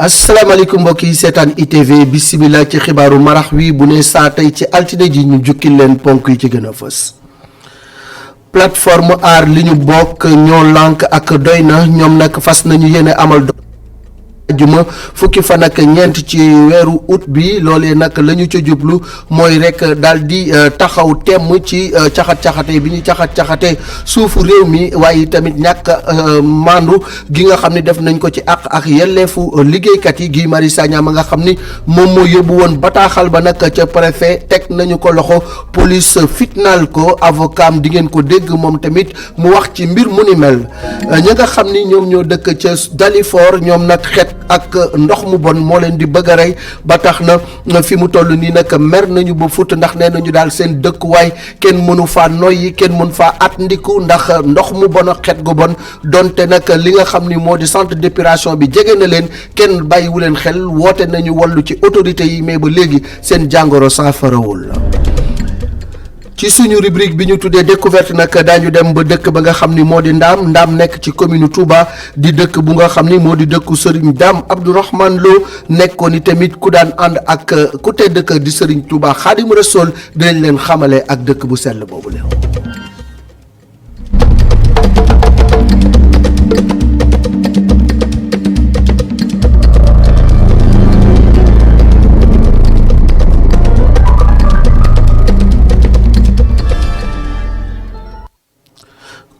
asalaamaaleykum mbokk yi seetaan ITV bisimilah ci xibaaru marax wi bu ne saa tey ci altine ji ñu jukkil leen ponk yi ci gën a fës. plateforme aar li ñu bokk ñoo lànk ak doy na ñoom nag fas nañu yéene amal ajuma fukki fan ak ñeent ci weeru août bi loolee nag la ñu ca jublu mooy rek daal di taxaw temm ci caxat-caxate bi ñu caxat-caxate suufu réew mi waaye tamit ñàkk maandu gi nga xam ne def nañ ko ci àq ak yelleefu liggéeykat yi Guy Marius Sagna ma nga xam ni moom moo yóbbu woon bataaxal ba nag ca préfet teg nañu ko loxo police fitnaal ko avocat am di ngeen ko dégg moom tamit mu wax ci mbir mu ni mel ña nga xam ni ñoom ñoo dëkk ca Dalifort ñoom nag xeet ak ndox mu bon moo leen di bëgg a rey ba tax na fi mu toll nii nag mer nañu ba fut ndax nee nañu daal seen dëkkuwaay kenn mënu faa noyyi kenn mënu faa at ndiku ndax ndox mu bon ak xet gu bon donte nag li nga xam ni moo di centre d'épuration bi jege na leen kenn bàyyiwu leen xel woote nañu wallu ci autorités yi mais ba léegi seen jàngoro saafarawul. ci suñu rubrique bi ñu tuddee découverte nag daañu dem ba dëkk ba nga xam ni moo di ndaam nekk ci commune Touba di dëkk bu nga xam ni moo di dëkku Serigne Dame Abdourahmane Lo nekkoon ni tamit ku daan ànd ak ku tedd dëkk di Serigne Touba Xaadimu Rasuul dinañ leen xamale ak dëkk bu sell boobu la.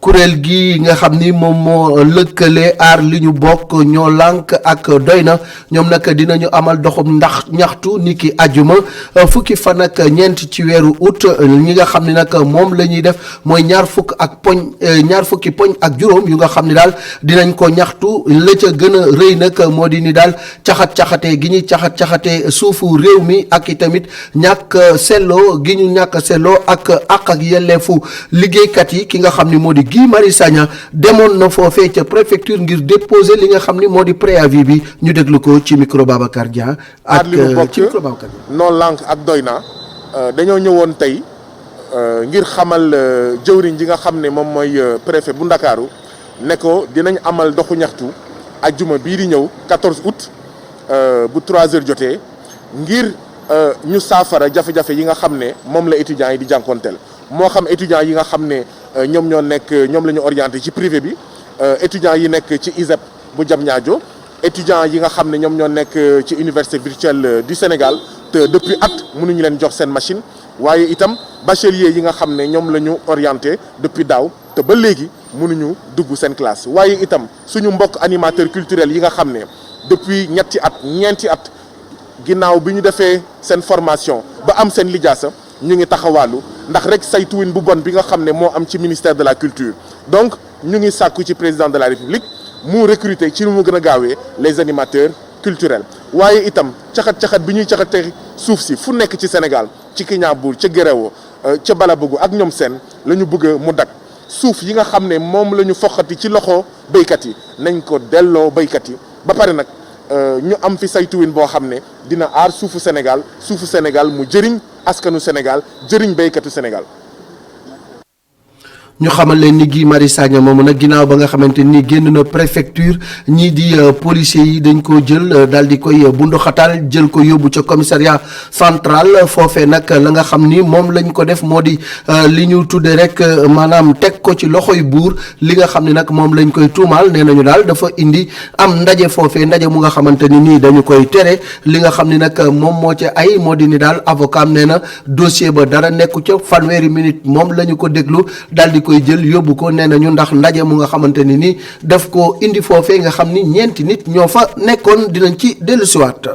kuréel gi nga xam ni moom moo lëkkale aar li ñu bokk ñoo lànk ak doy na ñoom nag dinañu amal doxum ñaxtu ni ki ajuma fukki fan ak ñeent ci weeru août ñi nga xam ni nag moom la ñuy def mooy ñaar fukki poñ ak juróom yu nga xam ni daal dinañ ko ñaxtu la ca gën a rëy nag moo di ni daal caxat-caxate gi ñuy caxat-caxate suufu réew mi ak i tamit ñàkk selloo gi ñu ñàkk selloo ak àq ak yelleefu liggéeykat yi ki nga xam ni moo di Guy Marius Sagna demoon na foofee ca préfecture ngir déposer li nga xam ni moo di préavis bi ñu déglu ko ci micro Babacar Dia ak ci micro Babacar Dia. noo lànk ak doy na dañoo ñëwoon tey ngir xamal jëwriñ ji nga xam ne moom mooy préfet bu Ndakaaru ne ko dinañ amal doxu ñaxtu ajjuma bii di ñëw 14 août bu 3 heures jotee ngir ñu saafara jafe-jafe yi nga xam ne moom la étudiants yi di jànkoonteel moo xam étudiants yi nga xam ne ñoom la ñu orienté ci privé bi étudiants yi nekk ci ISEP bu Diamniadio étudiants yi nga xam ne ñoom ñoo nekk ci université virtuelle du Sénégal te depuis at mënuñu leen jox seen machine waaye itam bachelier yi nga xam ne ñoom la ñu orienté depuis daaw te ba léegi mënuñu dugg seen classe waaye itam suñu mbokk animateur culturel yi nga xam ne depuis ñeenti at ginnaaw bi ñu defee seen formation ba am seen lijaasa ñu ngi taxawaalu ndax rek saytuwin bu bon bi nga xam ne moo am ci ministère de la culture donc ñu ngi sàkku ci président de la république mu recruter ci nu mu gën a gaawee les animateurs culturels waaye itam caxat-caxat bi ñuy caxate suuf si fu nekk ci Sénégal ci Kignanbour ca Guéréo ca Balabougou ak ñoom seen la ñu bëgg mu dak suuf yi nga xam ne moom la ñu foqati ci loxo béykat yi nañ ko delloo béykat yi ba pare nag ñu am fi saytuwin boo xam ne dina aar suufu Sénégal mu jëriñ askanu Sénégal jëriñ béykatu Sénégal. ñu xamal leen ni Guy Marius Sagna moomu nag ginnaaw ba nga xamante ni génn na préfecture ñii di policiers yi dañ ko jël daal di koy bunduxatal jël ko yóbbu ca commissariat central foofee nag la nga xam ni moom lañ ko def moo di li ñu tudde rek maanaam teg ko ci loxoy buur li nga xam ni nag moom lañ koy tuumaal nee nañu daal dafa indi am ndaje foofee ndaje mu nga xamante ni nii dañu koy tere li nga xam ni nag moom moo ca ay moo di ni daal avocat am nee na dossier ba dara nekku ca fanweeri minute moom la ñu ko déglu daal di koy jël yóbbu ko nee nañu ndax ndaje mu nga xamante ni nii daf ko indi foofee nga xam ni ñeenti nit ñoo fa nekkoon dinañ ci dellusiwaat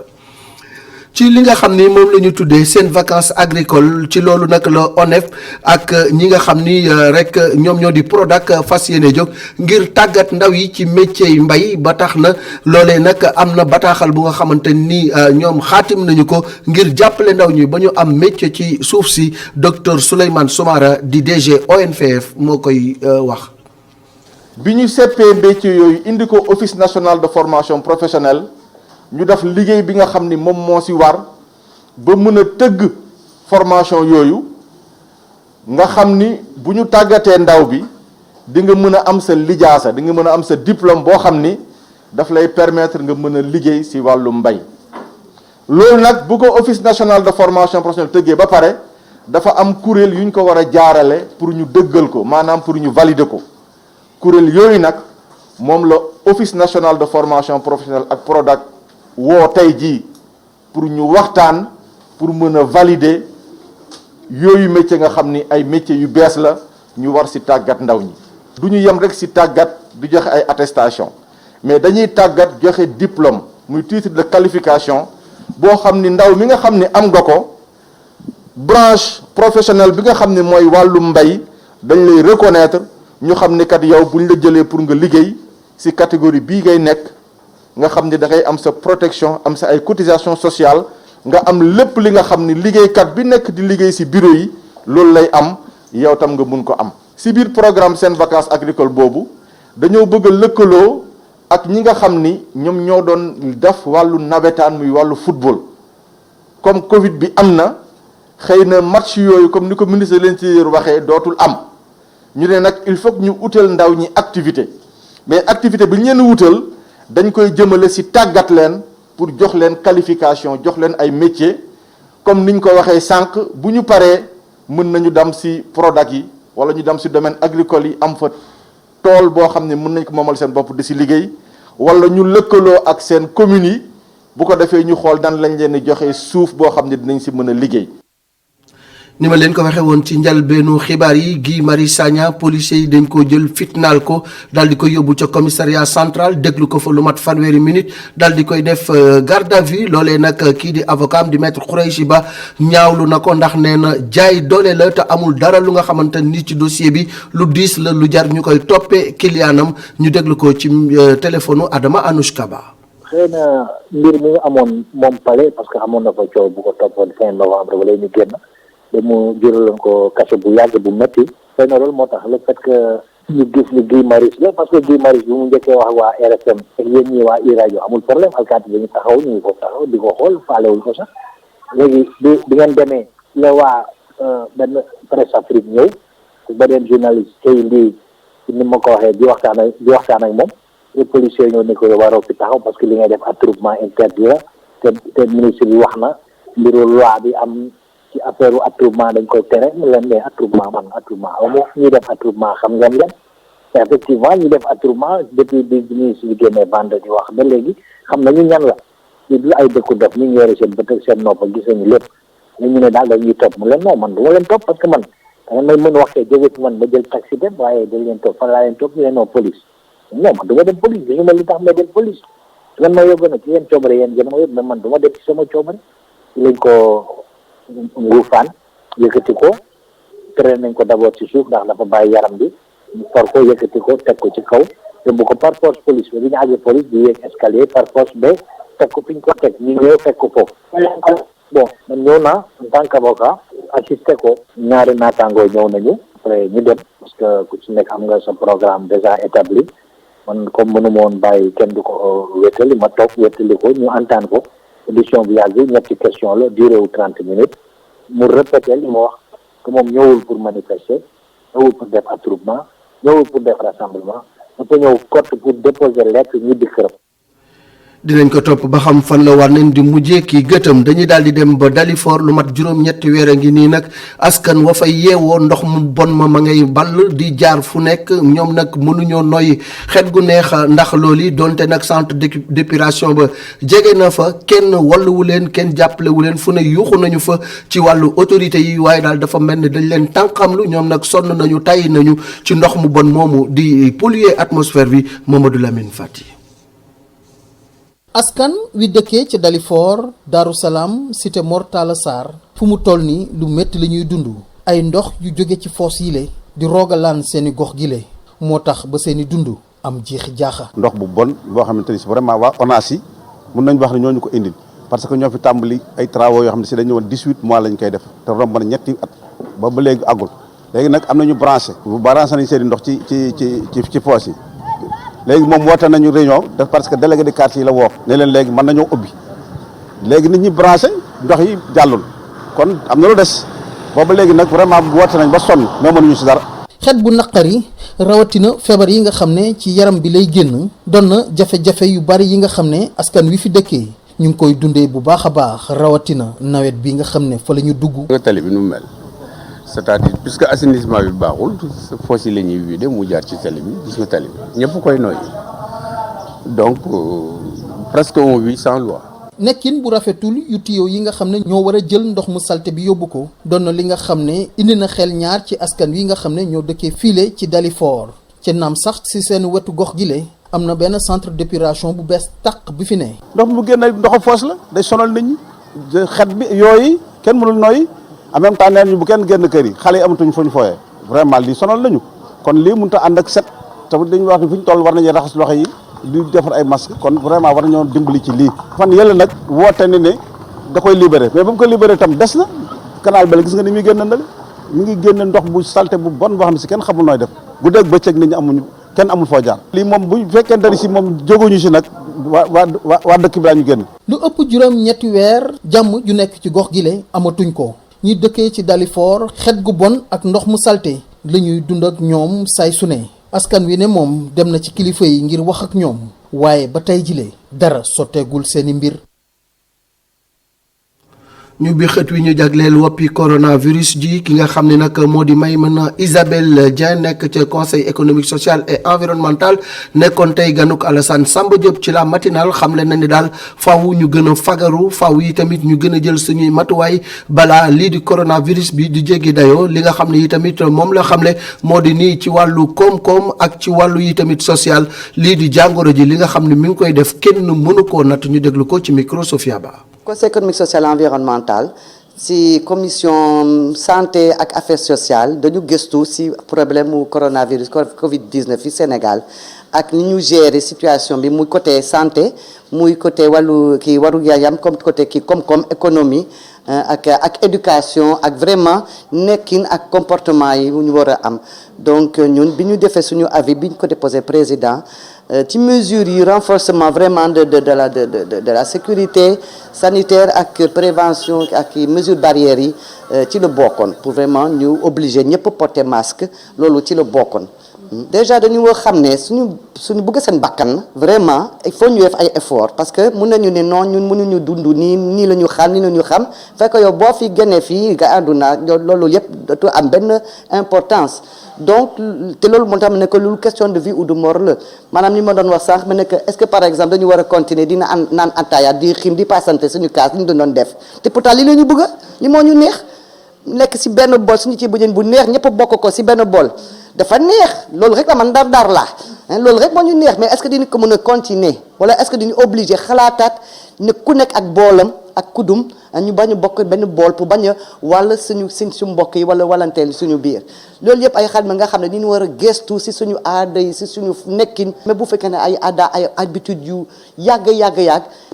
ci li nga xam ni moom la ñu tuddee seen vacances agricoles ci loolu nag la ONEF ak ñi nga xam ni rek ñoom ñoo di Prodac fas yéene jóg ngir tàggat ndaw yi ci métier yi mbay ba tax na loolee nag am na bataaxal bu nga xamante ni ñoom xaatim nañu ko ngir jàppale ndaw ñi ba ñu am métier ci suuf si docteur Souleymane Soumara di DG ONFF moo koy wax. bi ñu seppee métier yooyu indi ko office national de formation professionnelle. ñu def liggéey bi nga xam ni moom moo ci war ba mën a tëgg formation yooyu nga xam ni bu ñu tàggatee ndaw bi di nga mën a am sa lijaasa di nga mën a am sa diplôme boo xam ni daf lay permettre nga mën a liggéey ci wàllu mbay. loolu nag bu ko office national de formation professionnelle tëggee ba pare dafa am kuréel yu ñu ko war a jaarale pour ñu dëggal ko maanaam pour ñu valider ko kuréel yooyu nag moom la office national de formation professionnelle ak PRODAC woo tey jii pour ñu waxtaan pour mën a valider yooyu métier nga xam ni ay métiers yu bees la ñu war ci tàggat ndaw ñi. du ñu yem rek ci tàggat di joxe ay attestation mais dañuy tàggat joxe diplôme muy titre de qualification boo xam ni ndaw mi nga xam ni am nga ko branche professionnelle bi nga xam ni mooy wàllu mbay dañ lay reconnaître ñu xam ni kat yow buñ la jëlee pour nga liggéey ci catégorie bii ngay nekk nga xam ni da ngay am sa protection am sa ay cotisation sociale nga am lépp li nga xam ni liggéeykat bi nekk di liggéey ci bureau yi loolu lay am yow tam nga mun ko am. ci biir programme seen vacances agricoles boobu dañoo bëgg a lëkkaloo ak ñi nga xam ni ñoom ñoo doon def wàllu nawetaan muy wàllu football comme Covid bi am na xëy na match yooyu comme ni ko ministre de l'Intérieur waxee dootul am ñu ne nag il faut que ñu utal ndaw ñi activité mais activité bi ñu leen wutal dañ koy jëmale ci tàggat leen pour jox leen qualification jox leen ay métiers comme niñ ko waxee sànq bu ñu paree mën nañu dem ci PRODAC yi wala ñu dem ci domaine agricole yi am fa tool boo xam ne mën nañ ko moomal seen bopp di ci liggéey wala ñu lëkkaloo ak seen communes yi bu ko defee ñu xool dan lañ leen di joxe suuf boo xam ne dinañ ci mën a liggéey. ni ma leen ko waxee woon ci njalbeenu xibaar yi Guy Marius Sagna policiers yi dañ ko jël fitnaal ko daal di koy yóbbu ca commissariat central déglu ko fa lu mat fanweeri minute daal di koy def garde à vue loolee nag kii di avocat am di maître Khoureychi Ba ñaawlu na ko ndax nee na jaay doole la te amul dara lu nga xamante ni ci dossier bi lu diis la lu jar ñu koy toppee kiliyaanam ñu déglu ko ci téléphone Adama Anouchka Ba. xëy na mbir mi amoon moom pale parce que amoon na fa coow bu ko toppoon fin novembre ba lay ñu génn. mu jëraloon ko kaso bu yàgg bu métti xëy na loolu moo tax le fait que ñu gis ni Guy Marius la parce que Guy Marius bi mu njëkkee wax waa RFM ak yéen ñii waa iRadio amul problème alkaati dañu taxaw ñu ngi ko taxaw di ko xool faalewuñ ko sax léegi bi ngeen demee la waa benn presse Afrique ñëw beneen journaliste kay lii ni ma ko waxee di waxtaan ak moom les policiers ñoo ne ko waroo fi taxaw parce que li ngay def attroupement interdit la te ministre bi wax na mbiru loi bi am ci affaire attroupement dañ koy tere mu leen ne attroupement amoo ñuy def attroupement xam ngeen leen te effectivement ñu def attroupement depuis bi ministre bi génnee vendredi wax ba léegi xam nañu ñan la ñu du ay dëkku dof ñu ngi yore seen bët ak seen nopp gis nañu lépp ñu ne daal dañuy topp mu leen non man du ma leen topp parce que man da ngeen may mën waxee jóge ci man ma jël taxi dem waaye dañ leen topp fan laa leen topp ñu ne non police non man du ma dem police dañu mel li tax may dem police su ngeen ma yóbbu nag ci yeen coobare yéen gën ma yóbbu mais man du ma dem ci sama coobare lañ ko nguufaan yëkkati ko tere nañ ko d'abord ci suuf ndax dafa bàyyi yaram bi ñu for ko yëkkati ko teg ko ci kaw yóbbu ko par force police ba bi ñu àggee police di yéeg escalier par force ba teg ko fi ñu ko teg ñu ñëw fekk ko foofu bon man ñëw naa en tant qu'avocat assisté ko ñaari naataangoo ñëw nañu après ñu dem parce que ku ci nekk am nga sa programme déjà établi man comme mënuma woon bàyyi kenn du ko wétali ma toog wétali ko ñu antaan ko audition bi yàgg ñetti question la durée wu 30 minutes mu répété li ma wax que moom ñëwul pour manifester ñëwul pour def attroupement ñëwul pour def rassemblement dafa ñëw cote pour déposer lettre ñu di këram. dinañ ko topp ba xam fan la war nañ di mujjee kii gëtëm dañuy daal di dem ba Dalifort lu mat juróom-ñetti weer a ngi nii nag askan wa fay yeewoo ndox mu bon ma ngay ball di jaar fu nekk ñoom nag mënuñoo noyyi xet gu neex ndax loolu yi donte nag centre d'épuration ba jege na fa kenn walluwu leen kenn jàppalewu leen fu ne yuuxu nañu fa ci wàllu autorité yi waaye daal dafa mel ni dañ leen tànqamlu ñoom nag sonn nañu tàyyi nañu ci ndox mu bon moomu di polluer atmosphère bi Mamadou Lamine Fati. askan wi dëkkee ci Dalifort Darou Salaam cité Mor Talla Sarr fu mu toll nii lu métti la ñuy dund ay ndox yu jóge ci foos yile di roogalaan seeni gox gile moo tax ba seeni dund am jiixi jaaxa. ndox bu bon boo xamante ni si vraiment waa ONAS yi mun nañ wax ne ñoo ñu ko indil parce que ñoo fi tàmbali ay travaux yoo xam ne si dañu woon 18 mois lañ koy def te romb na ñetti at ba léegi àggul léegi nag am nañu branché bu branché nañ seeni ndox ci foos yi. léegi moom woote nañu réunion def parce que délégué de quartier yi la woo ne leen léegi mën nañoo ubbi léegi nit ñi branché ndox yi jàllul kon am na lu des booba léegi nag vraiment woote nañ ba sonn mais mënuñu si dara. xet bu naqari rawatina feebar yi nga xam ne ci yaram bi lay génn doon na jafe-jafe yu bari yi nga xam ne askan wi fi dëkkee ñu ngi koy dundee bu baax a baax rawatina nawet bi nga xam ne fa la ñu dugg. nga tali bi nu mu mel c'est-à-dire puisque assainissement bi baaxul fosse yi la ñuy vider mu jaar ci tali bi gis nga tali bi ñëpp koy noyyi donc presque on vit sans loi. nekkin bu rafetul yu tuyau yi nga xam ne ñoo war a jël ndox mu salte bi yóbbu ko doon na li nga xam ne indi na xel ñaar ci askan wi nga xam ne ñoo dëkkee file ci Dalifort ca naam sax si seen wetu gox gile am na benn centre d'épuration bu bees tàq bi fi ne. ndox mu génn ndoxu foos la day sonal nit ñi xet bi yooyu kenn mënul noyyi en même temps nee nañu bu kenn génn kër yi xale yi amatuñ fu ñu fooyee vraiment lii sonal nañu kon lii mënut a ànd ak set tamit dañuy wax ni fu ñu toll war nañu raxas loxo yi di defar ay masque kon vraiment war nañoo dimbali ci lii. fan yële nag woote ni ne da koy libéré mais ba mu ko libéré tam des na canal ba la gis nga ni muy génn ndale mi ngi génn ndox bu salte bu bon boo xam ne si kenn xamul nooy def bu dégg bëccëg nit ñi amuñu kenn amul foo jaar. lii moom bu fekkente ni si moom jóguñu si nag waa dëkk bi daañu génn. lu ëpp juróom ñetti weer jàmm ju nekk ci gox gi le amatuñ ko ñi dëkkee ci Dalifort xet gu bon ak ndox mu salte la ñuy dund ak ñoom saay su ne askan wi ne moom dem na ci kilifa yi ngir wax ak ñoom waaye ba tey jile dara sotteegul seeni mbir. ñu bi xët wi ñu jagleel woppi coronavirus ji ki nga xam ne nag moo di Maïmouna Isabelle Dieng nekk ca conseil économique social et environnemental nekkoon tey ganuk Alassane Samba Diop ci la matinale xamle na ni daal faaw ñu gën a fagaru faaw yi tamit ñu gën a jël suñuy matuwaay balaa lii di coronavirus bi di jéggi dayoo li nga xam ne yi tamit moom la xamle moo di nii ci wàllu koom-koom ak ci wàllu yi tamit social lii di jàngoro ji li nga xam ne mi ngi koy def kenn mënu koo natt ñu déglu ko ci micro Sophia Ba. Conseil économique social et environnemental ci commission santé ak affaires sociales dañu gëstu ci problème mu coronavirus Covid-19 fi Sénégal ak ni ñu gérer situation bi muy côté santé muy côté wàllu kii waru yaayam comme côté kii koom-koom économie ak éducation ak vraiment nekkin ak comportement yi ñu war a am donc ñun bi ñu defee suñu avis bi ñu ko déposé président ci mesures yi renforcement vraiment de la sécurité sanitaire ak prévention ak mesures barrières yi ci la bokkoon pour vraiment ñu obliger ñëpp porter masque loolu ci la bokkoon déjà dañu war xam ne suñu bëgg seen bakkan vraiment il faut ñu def ay effort parce que mun nañu ne non ñun mënuñu dund nii la ñu xam nii la ñu xam fekk yow boo fi génnee fii nga àdduna loolu yëpp dootu am benn importance donc te loolu moo tax ma ne que loolu question de vie ou de mort la maanaam ni ma doon wax sànq ma ne que est-ce que par exemple dañu war a continuer dina naan ataaya di xiim di passante suñu kaas li ñu doon def te pourtant li la ñu bëgg li moo ñu neex nekk si benn bool suñu ci bëjën bu neex ñëpp bokk ko si benn bool dafa neex loolu rek la man dar laa loolu rek moo ñu neex mais est-ce que dinañ ko mën a continuer wala est-ce que dañu obligé xalaataat ne ku nekk ak boolam ak kudum ñu bañ a bokk benn bool pour bañ a wàll suñu mbokk yi wala walanteel suñu biir loolu yëpp ay xel ma nga xam ne dañu war a gestu si suñu aada yi si suñu nekkin mais bu fekkee ne ay aada ay habitude yu yàgg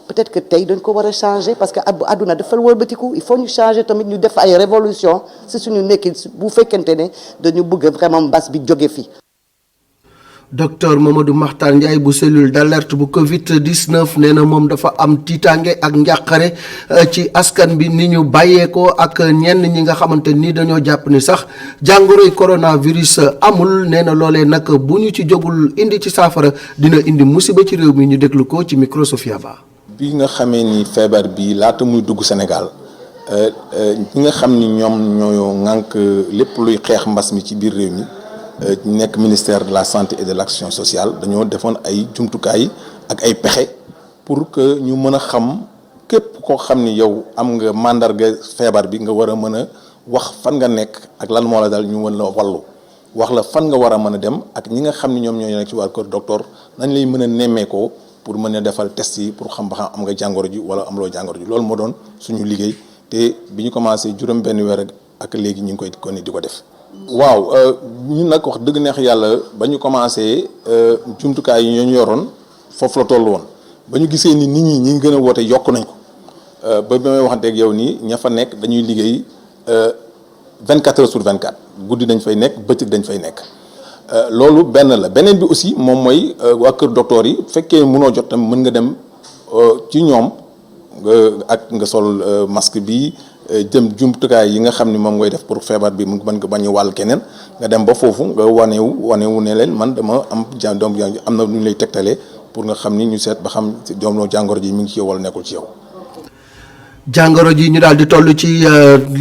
peut-être que tey dañ ko war a changer parce que àdduna dafa wëlbatiku il faut ñu changer tamit ñu def ay révolution si suñu nekkin bu fekkente ne dañu bëgg vraiment mbas bi jóge fi. docteur Mamadou Makhtar Ndiaye bu cellule d'alerte bu Covid-19 nee na moom dafa am tiitaange ak njàqare ci askan bi ni ñu bàyyeekoo ak ñenn ñi nga xamante ni dañoo jàpp ni sax jàngoroy coronavirus amul nee na loolee nag bu ñu ci jógul indi ci saafara dina indi musiba ci réew mi ñu déglu ko ci micro Sophia Ba. bi nga xamee ni feebar bi laata muy dugg Sénégal ñi nga xam ni ñoom ñoo ŋànk lépp luy xeex mbas mi ci biir réew mi nekk ministère de la santé et de l'action sociale dañoo defoon ay jumtukaay ak ay pexe pour que ñu mën a xam képp koo xam ni yow am nga màndarga feebar bi nga war a mën a wax fan nga nekk ak lan moo la dal ñu mën la wallu wax la fan nga war a mën a dem ak ñi nga xam ni ñoom ñoo nekk ci waa kër docteur nañ lay mën a nemmeekoo pour mën a defal test yi pour xam ba xam am nga jàngoro ji wala amuloo jàngoro ji loolu moo doon suñu liggéey te bi ñu commencé juróom benn weer ak léegi ñu ngi koy kon di ko def. waaw ñun nag wax dëgg neex yàlla ba ñu commencé jumtukaay yi ñu yoroon foofu la toll woon ba ñu gisee ni nit ñi ñi ngi gën a woote yokk nañ ko ba bi may waxanteeg yow nii ña fa nekk dañuy liggéey 24 heures sur 24 guddi dañ fay nekk bëccëg dañ fay nekk. loolu benn la beneen bi aussi moom mooy waa kër docteur yi fekkee mënoo jot tam mën nga dem ci ñoom nga sol masque bi jëm jumtukaay yi nga xam ni moom ngay def pour feebar bi mu mën ko bañ a wàll keneen nga dem ba foofu nga wanewu ne leen man dama am doom am na nu ñu lay tegtalee pour nga xam ni ñu seet ba xam doom jàngoro ji mi ngi ci yow wala nekkul ci yow. jàngoro ji ñu daal di toll ci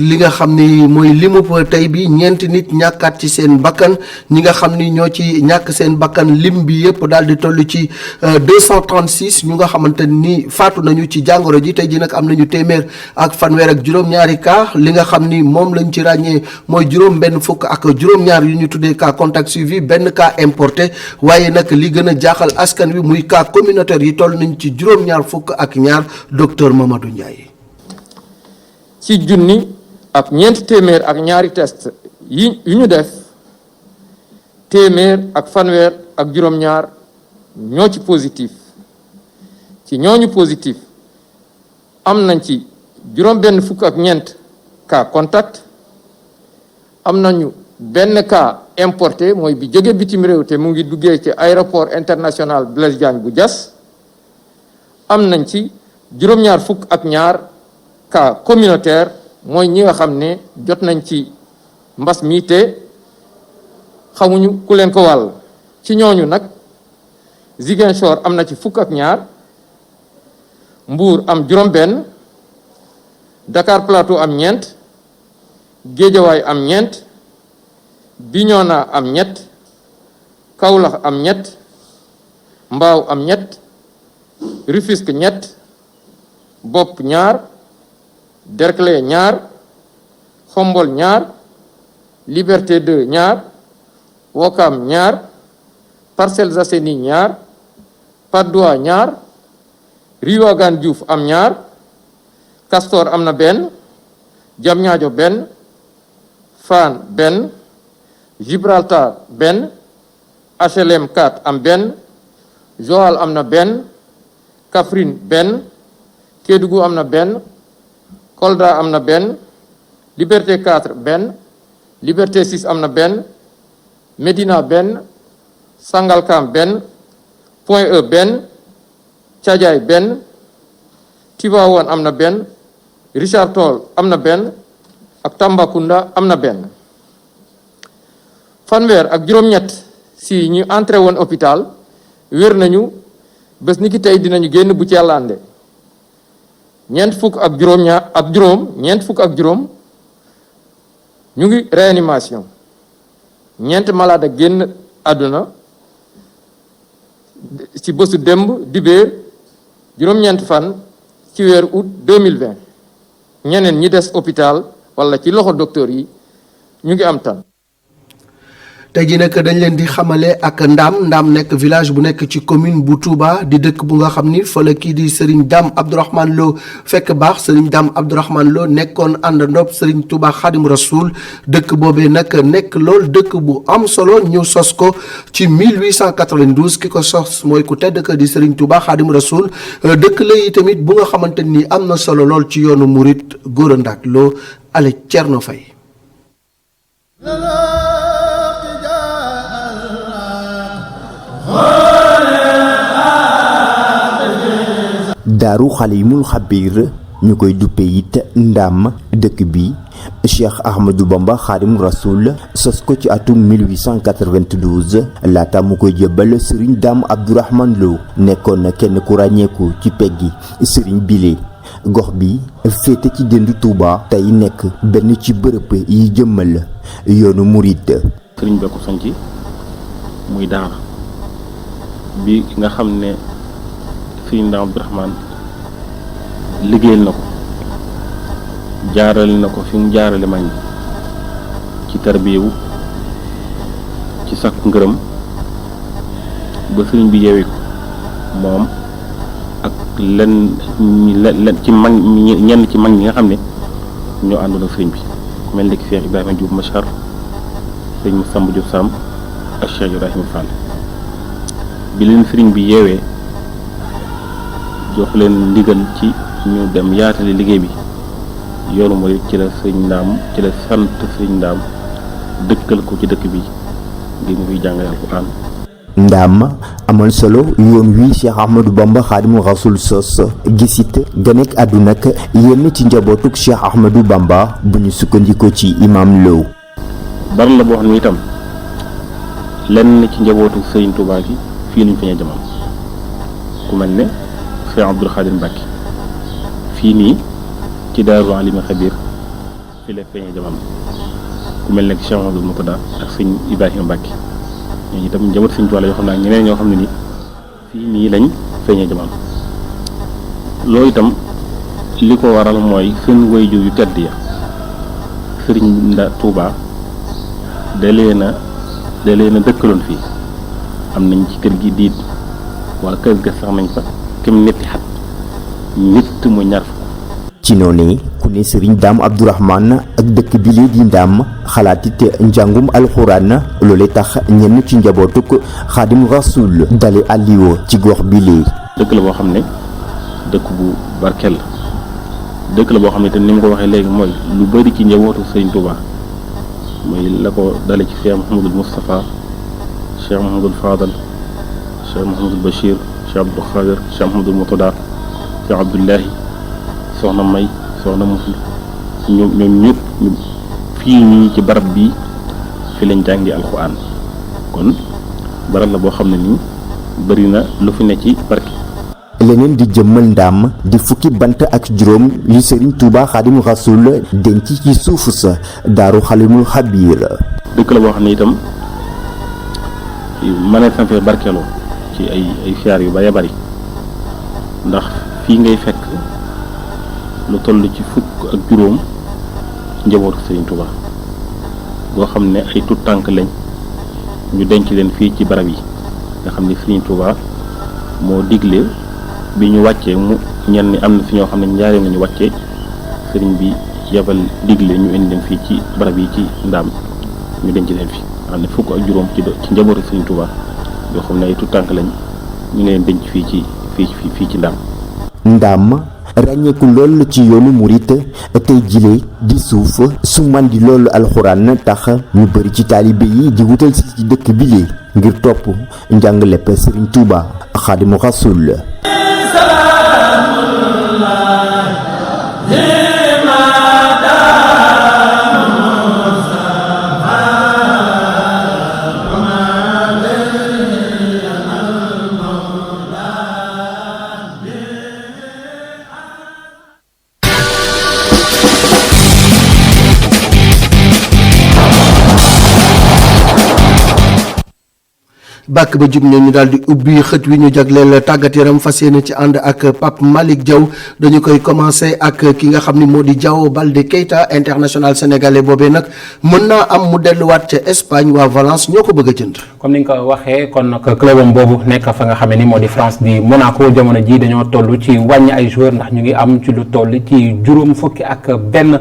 li nga xam ni mooy limu tey bi ñeenti nit ñàkkaat ci seen bakkan ñi nga xam ni ñoo ci ñàkk seen bakkan lim bi yëpp daal di toll ci 236 ñu nga xamante ni faatu nañu ci jàngoro ji tey ji nag am nañu téeméer ak fanweer ak juróom-ñaari cas li nga xam ni moom lañ ci ràññee mooy juróom-benn fukk ak juróom-ñaar yu ñu tuddee cas contact suivi benn cas importé waaye nag li gën a jaaxal askan wi muy cas communautaire yi toll nañ ci juróom-ñaar fukk ak ñaar docteur Mamadou Ndiaye. ci junni ak ñeenti téeméer ak ñaari test yu ñu def téeméer ak fanweer ak juróom-ñaar ñoo ci positif ci ñooñu positif am nañ ci juróom-benn fukk ak ñeent cas contact am nañu benn cas importé mooy bi jóge bitim réew te mu ngi duggee ci aéroport international Blaise Diagne bu Diass am nañ ci juróom-ñaar fukk ak ñaar cas communautaire mooy ñi nga xam ne jot nañ ci mbas mi te xamuñu ku leen ko wàll ci ñooñu nag Ziguinchor am na ci fukk ak ñaar Mbour am juróom-benn Dakar Plateau am ñeent Guédiawaye am ñeent Bignona am ñett Kaolack am ñett Mbao am ñett Rufisque ñett Bopp ñaar Derklé ñaar Xombol ñaar Liberté 2 ñaar Ouakam ñaar Parcelles Assainies ñaar Patte d'Oie ñaar Rio Ouagane Diouf am ñaar Castor am na benn Diamniadio benn Fann benn Gibraltar benn HLM 4 am benn Joal am na benn Kaffrine benn Kédougou am na benn Kolda am na benn Liberté 4 benn Liberté 6 am na benn Médina benn Sangalkam benn Point E benn Thiadiaye benn Tivaouane am na benn Richard Toll am na benn ak Tambacounda am na benn fanweer ak juróom-ñett si ñu entré woon hôpital wér nañu bés ni ki tey dinañu génn bu ci yàlla ànde ñeent fukk ak juróom ñu ngi réanimation ñeent malade ak génn àdduna ci bésu démb dibéer juróom-ñeent fan ci weeru août 2020 ñeneen ñi des hôpital wala ci loxo docteur yi ñu ngi am tan tey jii nag dañ leen di xamale ak Ndaam nekk village bu nekk ci commune bu Touba di dëkk bu nga xam ni fa la kii di Serigne Dame Abdourahmane Lo fekk baax Serigne Dame Abdourahmane Lo nekkoon àndandob Serigne Touba Khadim Rasoul dëkk boobee nag nekk lool dëkk bu am solo ñu sos ko ci 1892 ki ko sos mooy ku tedd ka di Serigne Touba Khadim Rasoul dëkk la yi tamit bu nga xamante ni am na solo lool ci yoonu Mouride Gora Ndak Lo ale Thierno Faye. daaru xalimul xabiir ñu koy duppe it Ndaam dëkk bi Cheikh Ahmadou Bamba Xaadim Rasoul sos ko ci atum 1892 laata mu koy jëbbal Serigne Dame Abdourahmane Lo nekkoon na kenn ku ràññeeku ci peggi Serigne bile gox bi féete ci dëndu Touba tey nekk benn ci bërëb yi jëmmal yoonu murit. Serigne Bakku sanci muy daara bi nga xam ne Serigne Dame Abdourahmane liggéeyal na ko jaarale na ko fi mu jaarale mag ñi ci tarbiyewu ci sàkku ngërëm ba sëriñ bi yeewi ko moom ak len ci mag ñenn ci mag ñi nga xam ne ñoo àndoon ak sëriñ bi ku mel ni ki Cheikh Ibrahima Diouf Machar sëriñ Massamba Diop Samb ak Cheikh Ibrahima Fall bi leen sëriñ bi yeewee jox leen ndigal ci ñu dem yaatali liggéey bi yoonu mooy ci la sëriñ Ndaam ci la sant sëriñ Ndaam dëkkal ko ci dëkk bi ngir mu fiy jàngale Alxuraan. Ndaam amal solo yoon wi Cheikh Ahmadou Bamba Xaadimu Rasuul sos gisit ganek àdduna ak yenn ci njabootuk Cheikh Ahmadou Bamba bu ñu sukkandikoo ci imam Lo. baral la boo xam ne itam lenn ci njabootu Serigne Touba gi fii lañ feeñee jamono ku mel ne Cheikh Abdoul Khadir Mbacke fii nii ci Daaru Alimul Xabiir fii la feeñee jamono ku mel ne Cheikh Mouhamadou Moutada ak Serigne Ibrahima Mbacke ñooñu itam njaboot Serigne Touba la yoo xam ne ak ñeneen ñoo xam ne ni fii nii lañ feeñee jamono loolu itam li ko waral mooy seen waajur yu tedd ya Serigne Touba da leen a dëkkaloon fii am nañ ci kër gi diit wala kër ga sax nañ fa kem netti xat ñett mu ñaar ci noonu ku ne Serigne Dame Abdourahmane ak dëkk bi lee di Ndam xalaatit njàngum alxuraan loole tax ñenn ci njabootuk Xaadim Rasul dale alliwo ci gox bi lee dëkk la boo xam ne dëkk bu barkeel la dëkk la boo xam ne te ni mu ko waxee léegi mooy lu bari ci njabootu Serigne Touba mooy la ko dale ci Cheikh Mouhamadul Moustapha Cheikh Mouhamadul Fadal Cheikh Mouhamadul Bachir Cheikh Abdou Khadir Cheikh Mouhamadul Moutada Cheikh Abdoulahi soxna May soxna Musul ñoom ñëpp fii nii ci barab bi fi lañ jàngi alxuraan kon barab la boo xam ne nii bari na lu fi ne ci barke. leneen di jëmmal Ndam di fukki bant ak juróom yu Serigne Touba Xaadimu Rasuul denc ci suufu sa Daaru Xalimul Xabiir dëkk la boo xam ne itam mënees na fee barkeeloo ci ay siyaar yu bëree bëri ndax fii ngay fekk lu toll ci fukk ak juróom njabootu Serigne Touba boo xam ne ay tut tànk lañ ñu denc leen fii ci barab yi nga xam ne Serigne Touba moo digle bi ñu wàccee mu ñenn am na fi ñoo xam ne njaareem la ñu wàccee sëriñ bi yebal digle ñu indi leen fii ci barab yi ci Ndaam ñu denc leen fi am na fukk ak juróom ci njabootu Sëriñ Touba yoo xam ne ay tout tànk lañ ñu ngi leen denc fii ci Ndaam. Ndaam ràññeeku lool ci yoonu murit tey jile di suuf su man di loolu alxuraan tax ñu bëri ci taalibe yi di wutal si ci dëkk bi lee ngir topp njàng lépp Sëriñ Touba Xaadimu Rasuul. bàkk ba jub ñu daal di ubbi xët wi ñu jagleel tàggat yaram fas yéene ci ànd ak Pape Malick Diaw dañu koy commencé ak ki nga xam ni moo di Diao Baldé Keita international sénégalais boobee nag mën naa am mu delluwaat ca Espagne waa Valence ñoo ko bëgg a jënd. comme ni nga ko waxee kon nag clubam boobu nekk fa nga xam ne ni moo di France di Monaco jamono ji dañoo toll ci wàññi ay joueurs ndax ñu ngi am ci lu toll ci juróom fukki ak benn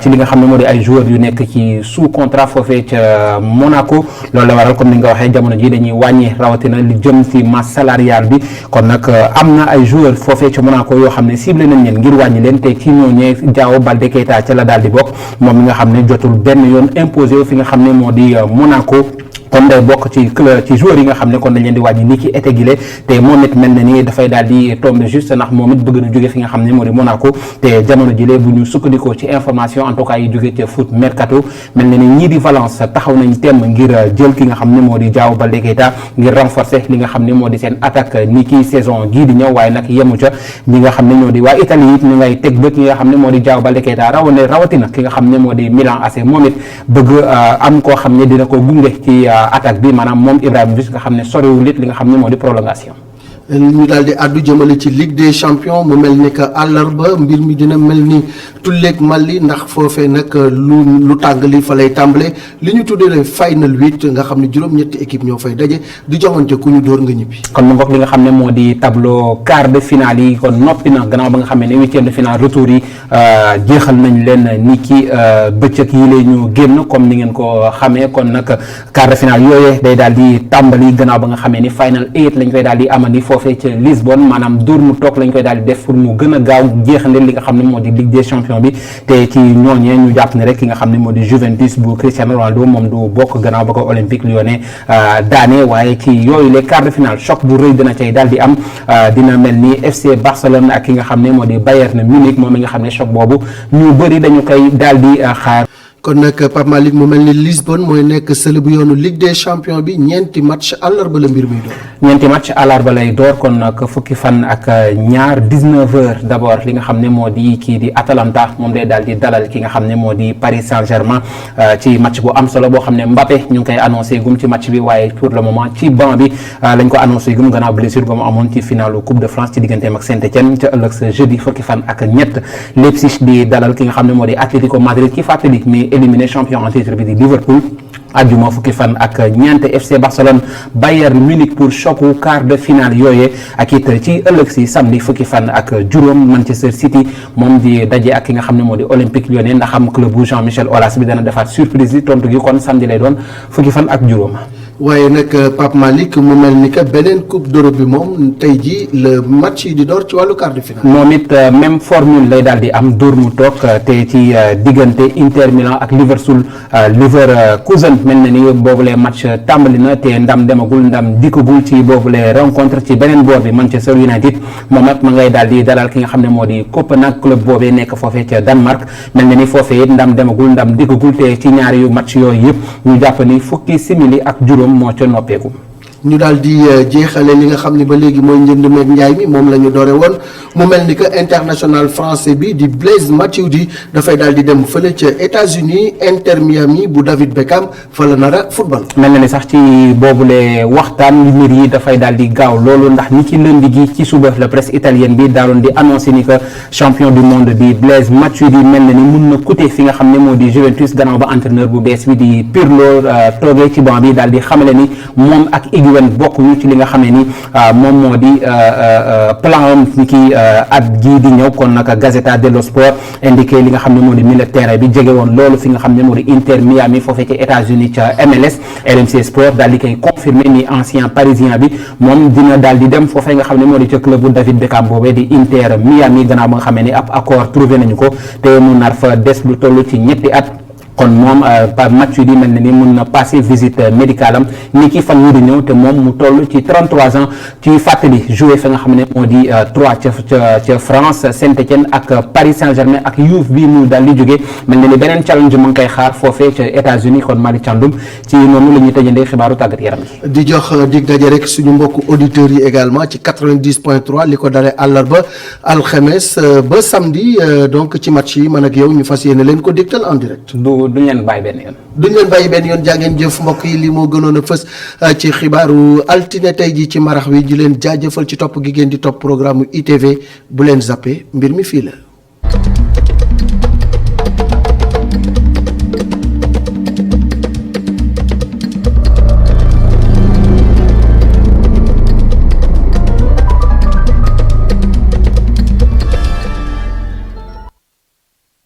ci li nga xam ne moo di ay joueurs yu nekk ci sous contrat foofee ca Monaco loolu la waral comme ni nga ko waxee jamono ji dañuy wàññi rawatina li jëm ci masse salariale bi kon nag am na ay joueurs foofee ca Monaco yoo xam ne ciblé nañ leen ngir wàññi leen te ci ñooñee Diao Baldé Keita ca la daal di bokk moom mi nga xam ne jotul benn yoon imposé fi nga xam ne moo di Monaco kon day bokk ci joueurs yi nga xam ne kon dañ leen di wàññi ni ki été gile te moom it mel na ni dafay daal di tomber juste ndax moom it bëgg na jóge fi nga xam ne moo di Monaco te jamono jile bu ñu sukkandikoo ci information en tout cas yi jóge ca foot mercato mel na ni ñii di Valence taxaw nañ temm ngir jël ki nga xam ne moo di Diao Baldé Keita ngir renforcer li nga xam ne moo di seen attaque ni ki saison gii di ñëw waaye nag yemu ca ñi nga xam ne ñoo di waa Italie it ñu ngay teg bët ñi nga xam ne moo di Diao Baldé Keita rawatina ki nga xam ne moo di Milan AC moom it bëgg am koo xam ne dina ko gunge ci attaque bi maanaam moom Ibrahimovic nga xam ne soriwul it li nga xam ne moo di prolongation. ñu daal di àddu jëmale ci Ligue des champions mu mel ni que àllarba mbir mi dina mel ni tulleeg Mali ndax foofee nag lu tàng li fa lay tàmbale li ñu tuddee le final 8 nga xam ne juróom-ñetti équipe ñoo fay daje di joŋante ku ñu dóor nga ñibbi. kon mu ngoog li nga xam ne moo di tableau quart de finale yi kon noppi na gannaaw ba nga xam ne huitième de finale retour yi jeexal nañ leen ni ki bëccëg yi lay ñu génn comme ni ngeen ko xamee kon nag quart de finale yooyee day daal di tàmbali gannaaw ba nga xamee ni final 8 lañ koy daal di amandi foofee ca Lisbonne maanaam dóor mu toog lañ koy daal di def pour mu gën a gaaw jeexale li nga xam ne moo di Ligue des champions bi te ci ñooñee ñu jàpp ne rek ki nga xam ne moo di Juventus bu Cristiano Ronaldo moom du bokk gannaaw ba ko Olympique Lyonnais daane waaye ci yooyu les quarts de finale choc bu rëy dina cay daal di am dina mel ni FC Barcelone ak ki nga xam ne moo di Bayern Munich moom mi nga xam ne choc boobu ñu bëri dañu koy daal di xaar. kon nag Pape Malick mu mel ni Lisbonne mooy nekk sële bu yoonu Ligue des champions bi ñeenti match àllarba la mbir mi door. ñeenti match àllarba lay door kon nag fukki fan ak ñaar 19h d'abord li nga xam ne moo di kii di Atalanta moom day daal di dalal ki nga xam ne moo di Paris Saint-Germain ci match bu am solo boo xam ne Mbappé ñu ngi koy annoncé gum ci match bi waaye pour le moment ci banc bi lañ ko annoncé gum gannaaw blessure ba mu amoon ci finalu Coupe de France ci digganteem ak Saint-Étienne ca ëllëg sa jeudi fukki fan ak ñett Leipzig di dalal ki nga xam ne moo di Atlético Madrid ci fàttali mais éliminé champion en titre bi di Liverpool. ajjuma fukki fan ak ñeent FC Barcelone Bayern Munich pour chocu quart de finale yooyee ak it ci ëllëg si samedi fukki fan ak juróom Manchester City moom di daje ak ki nga xam ne moo di Olympique Lyonnais ndax am club bu Jean-Michel Aulas bi dana defaat surprise yi tontu gi kon samedi lay doon fukki fan ak juróom. waaye nag Pape Malick mu mel ni que beneen coupe d'Europe bi moom tey jii le match yi di door ci wàllu quart de finale. moom it même formule lay daal di am dóor mu toog te ci diggante Inter Milan ak Leverkusen mel na ni boobule match tàmbali na te ndam demagul ndam dikkagul ci boobule rencontre ci beneen boor bi Manchester United moom nag ma ngay daal di dalal ki nga xam ne moo di Copenhague club boobee nekk foofee ca Danemark mel na ni foofee it ndam demagul ndam dikkagul te ci ñaari yu match yooyu yëpp ñu jàpp ni fukki simili ak juróom moo ca noppeeku. ñu daal di jeexale li nga xam ne ba léegi mooy njënd meeg njaay mi moom la ñu doore woon mu mel ni que international français bi di Blaise Matuidi dafay daal di dem fële ca États-Unis Inter Miami bu David Beckham fa la nar a football. mel na ni sax ci boobule waxtaan mbir yi dafay daal di gaaw loolu ndax ni ci lundi gi ci suba la presse italienne bi daaloon di annoncé ni que champion du monde di Blaise Matuidi mel na ni mun na coûter fi nga xam ne moo di Juventus gannaaw ba entraîneur bu bees bi di Pirlo toogee ci banc bi daal di xamale ni moom ak bokkuñu ci li nga xamee ni moom moo di plan ni ki at gii di ñëw kon nag Gazzetta dello Sport indiqué li nga xam ne moo di milieu terrain bi jege woon loolu fi nga xam ne moo di Inter Miami foofee ci États-Unis ca MLS RMC Sport daal di koy confirmer ni ancien parisien bi moom dina daal di dem foofee nga xam ne moo di ca club bu David Beckham boobee di Inter Miami gannaaw ba nga xamee ni ab accord trouvé nañu ko te mu nar fa des lu toll ci ñetti at. kon moom Matuidi mel na ni mun na passé visite médicale am ni ki fan yii di ñëw te moom mu toll ci 33 ans ci fàttali joué fa nga xam ne moo di 3 ca France Saint-Étienne ak Paris Saint-Germain ak Juve bi mu daal di jógee mel na ni beneen challenge mu ngi koy xaar foofee ca États-Unis kon Malick Thiandoum ci noonu la ñuy tëjandee xibaaru tàggat yaram yi. di jox dig daje rek suñu mbokku auditeurs yi également ci 90.3 li ko dalee àllarba alxames ba samedi donc ci match yi man ak yow ñu fas yéene leen ko dégtal en direct. duñ leen bàyyi benn yoon. duñ leen bàyyi benn yoon jàngeen jëf mbokk yi li moo gënoon a fës ci xibaaru altine tey ji ci marax wi di leen jaajëfal ci topp gi ngeen di topp programme ITV bu leen zappé mbir mi fii la.